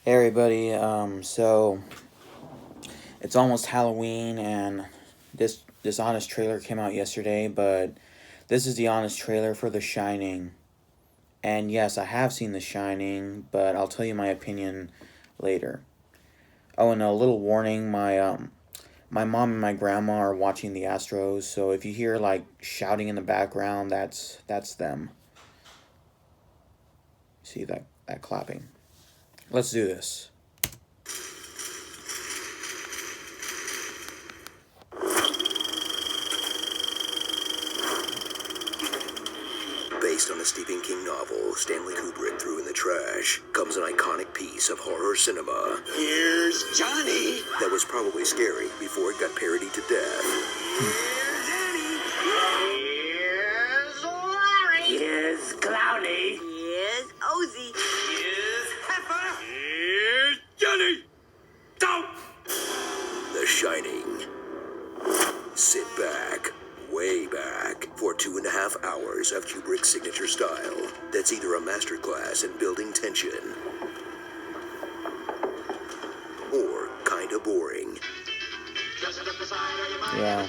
Hey everybody, so it's almost Halloween and this honest trailer came out yesterday, but this is the honest trailer for The Shining. And yes, I have seen The Shining, but I'll tell you my opinion later. Oh, and a little warning, my mom and my grandma are watching the Astros, so if you hear like shouting in the background, that's them. See that clapping. Let's do this. Based on a Stephen King novel Stanley Kubrick threw in the trash, comes an iconic piece of horror cinema. Here's Johnny. That was probably scary before it got parodied to death. Here's Annie. Here's Larry. Here's Clowny. Here's Ozzy. Here's Heifer. Here's Johnny. Don't. The Shining. Sit back, way back, for 2.5 hours of Kubrick's signature style that's either a masterclass in building tension or kinda boring. Yeah.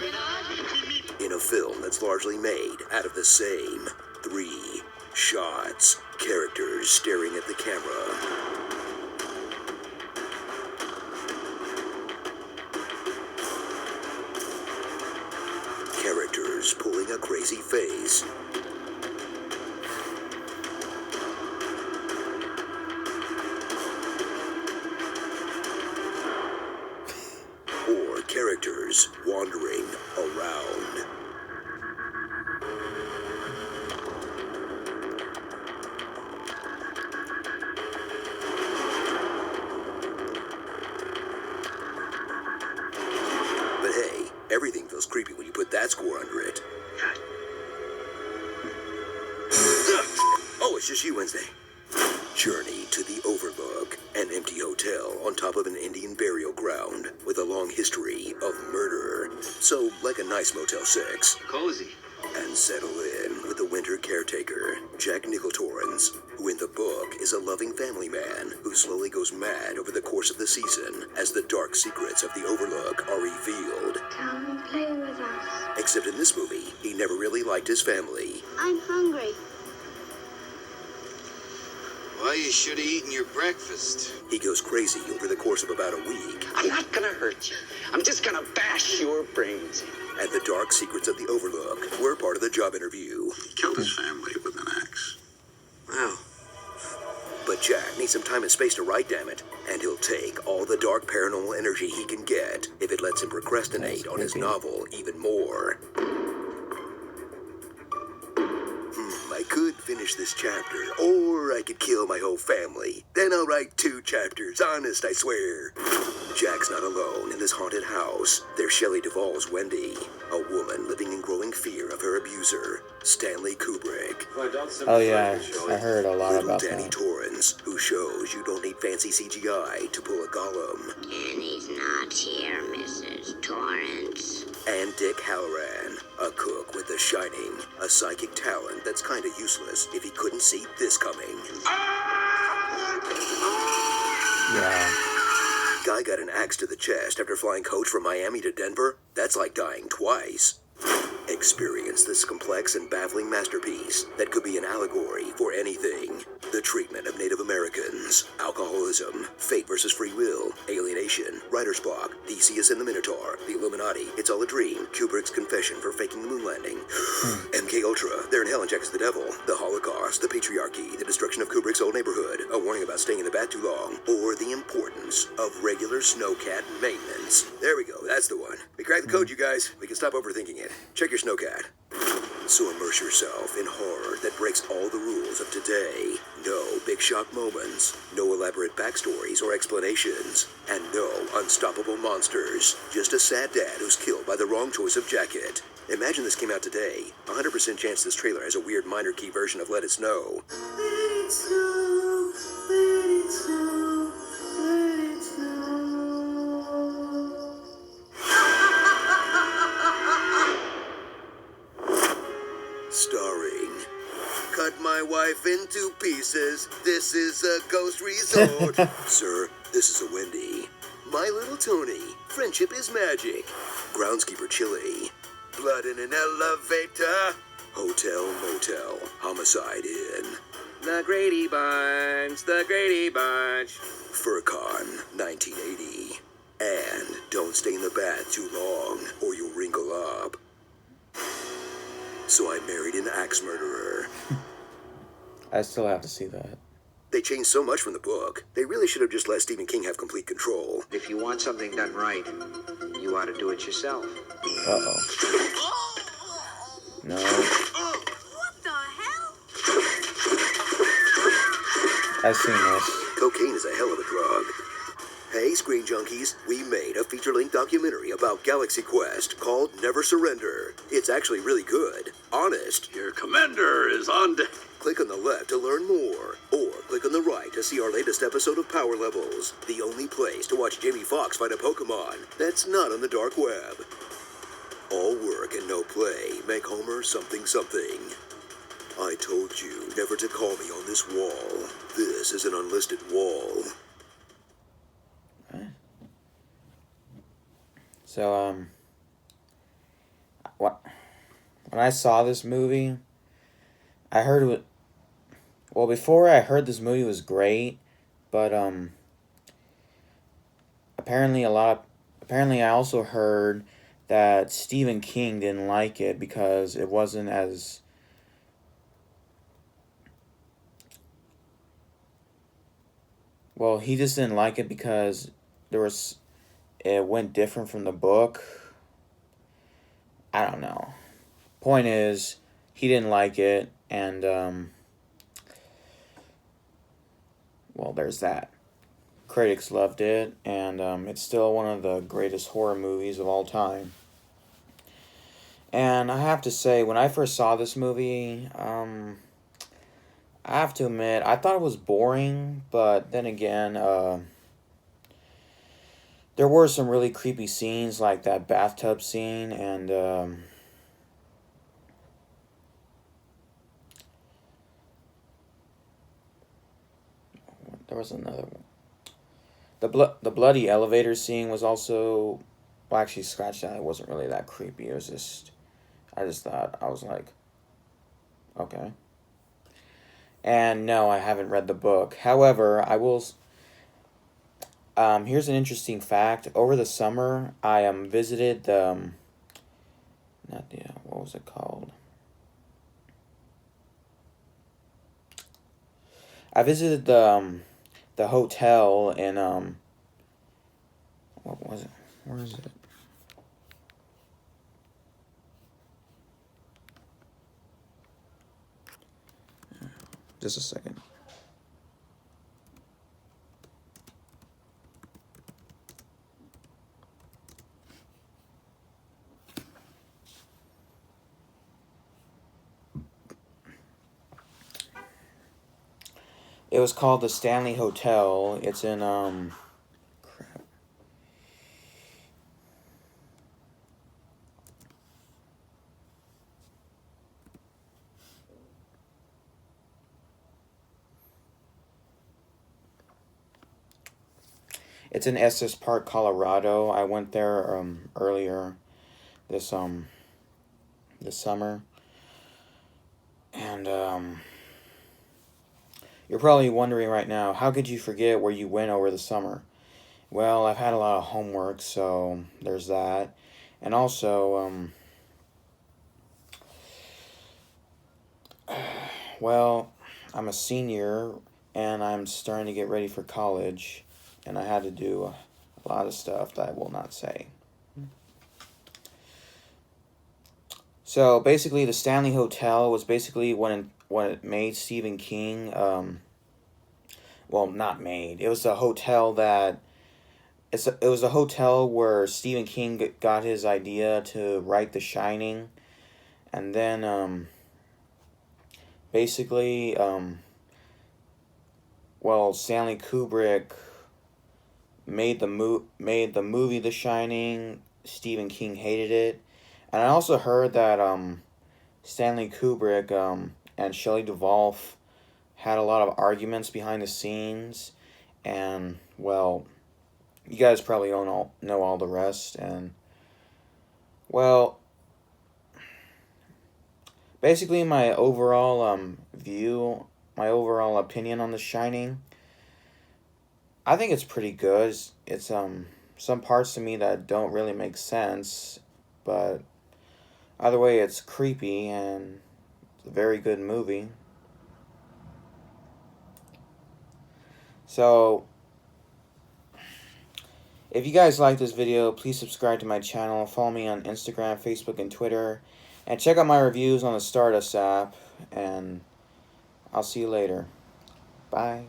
In a film that's largely made out of the same 3 shots, characters staring at the camera. Characters pulling a crazy face. Or characters wandering around. But hey, everything feels creepy when you put that score under it. Oh, it's just you, Wednesday. Journey to the Overlook, an empty hotel on top of an Indian burial ground with a long history of murder. So, like a nice Motel 6. Cozy. And settle in with the winter caretaker, Jack Nicholtorrens, who in the book is a loving family man who slowly goes mad over the course of the season as the dark secrets of the Overlook are revealed. Come and play with us. Except in this movie, he never really liked his family. I'm hungry. Well, you should have eaten your breakfast. He goes crazy over the course of about a week. I'm not gonna hurt you. I'm just gonna bash your brains in. And the dark secrets of the Overlook were part of the job interview. He killed his family with an axe. Wow. But Jack needs some time and space to write, damn it. And he'll take all the dark paranormal energy he can get if it lets him procrastinate on his novel even more. I could finish this chapter, or I could kill my whole family. Then I'll write 2 chapters, honest, I swear. Jack's not alone in this haunted house. There's Shelley Duvall's Wendy, a woman living in growing fear of her abuser, Stanley Kubrick. Oh yeah, I heard a lot Little about Danny that. Torrance, who shows you don't need fancy CGI to pull a Gollum. And he's not here, Mrs. Torrance. And Dick Halloran, a cook with The Shining, a psychic talent that's kinda useless if he couldn't see this coming. Yeah. Guy got an axe to the chest after flying coach from Miami to Denver? That's like dying twice. Experience this complex and baffling masterpiece that could be an allegory for anything. The treatment of Native Americans, alcoholism, fate versus free will, alienation, writer's block, Theseus and the Minotaur, the Illuminati, It's All a Dream, Kubrick's confession for faking the moon landing, MK Ultra, They're in Hell and Jack is the Devil, the Holocaust, the patriarchy, the destruction of Kubrick's old neighborhood, a warning about staying in the bath too long, or the importance of regular snowcat maintenance. There we go, that's the one. We cracked the code, you guys. We can stop overthinking it. Check your snowcat. So immerse yourself in horror that breaks all the rules of today. No big shock moments, no elaborate backstories or explanations, and no unstoppable monsters. Just a sad dad who's killed by the wrong choice of jacket. Imagine this came out today. 100% chance this trailer has a weird minor key version of Let It Snow. Let it snow, let it snow, let it snow. Starring, cut my my wife into pieces. This is a ghost resort. Sir, this is a Wendy. My little Tony. Friendship is magic. Groundskeeper Chili. Blood in an elevator. Hotel Motel. Homicide Inn. The Grady Bunch, the Grady Bunch. FurCon 1980. And don't stay in the bath too long or you'll wrinkle up. So I married an axe murderer. I still have to see that. They changed so much from the book. They really should have just let Stephen King have complete control. If you want something done right, you ought to do it yourself. Uh-oh. No. What the hell? I've seen this. Cocaine is a hell of a drug. Hey, Screen Junkies, we made a feature-length documentary about Galaxy Quest called Never Surrender. It's actually really good. Honest. Your commander is on deck. Click on the left to learn more, or click on the right to see our latest episode of Power Levels, the only place to watch Jamie Foxx fight a Pokemon that's not on the dark web. All work and no play make Homer something something. I told you never to call me on this wall. This is an unlisted wall. So, when I saw this movie, I heard it. Well, before I heard this movie was great, but apparently I also heard that Stephen King didn't like it because it wasn't as well. He just didn't like it because it went different from the book. I don't know. Point is, he didn't like it, and well, there's that. Critics loved it, and it's still one of the greatest horror movies of all time. And I have to say, when I first saw this movie, I have to admit, I thought it was boring, but then again, there were some really creepy scenes, like that bathtub scene, and there was another one. The bloody elevator scene was also, well, actually, scratch that. It wasn't really that creepy. It was just, I just thought, I was like, okay. And no, I haven't read the book. However, I will. Here's an interesting fact. Over the summer, I visited the, what was it called? I visited the hotel in, what was it? Where is it? Just a second. It was called the Stanley Hotel. It's in, crap. It's in Estes Park, Colorado. I went there earlier this summer. And you're probably wondering right now, how could you forget where you went over the summer? Well, I've had a lot of homework, so there's that. And also, well, I'm a senior, and I'm starting to get ready for college, and I had to do a lot of stuff that I will not say. So, basically, the Stanley Hotel was basically when it made Stephen King, well, not made. It was a hotel that, it was a hotel where Stephen King got his idea to write The Shining, and then, basically, well, Stanley Kubrick made the movie The Shining. Stephen King hated it, and I also heard that Stanley Kubrick and Shelley Duvall had a lot of arguments behind the scenes, and well, you guys probably don't all know all the rest. And well, basically my overall view, my overall opinion on The Shining, I think it's pretty good. It's some parts to me that don't really make sense, but either way, it's creepy and it's a very good movie. So, if you guys like this video, please subscribe to my channel, follow me on Instagram, Facebook, and Twitter, and check out my reviews on the Stardust app, and I'll see you later. Bye.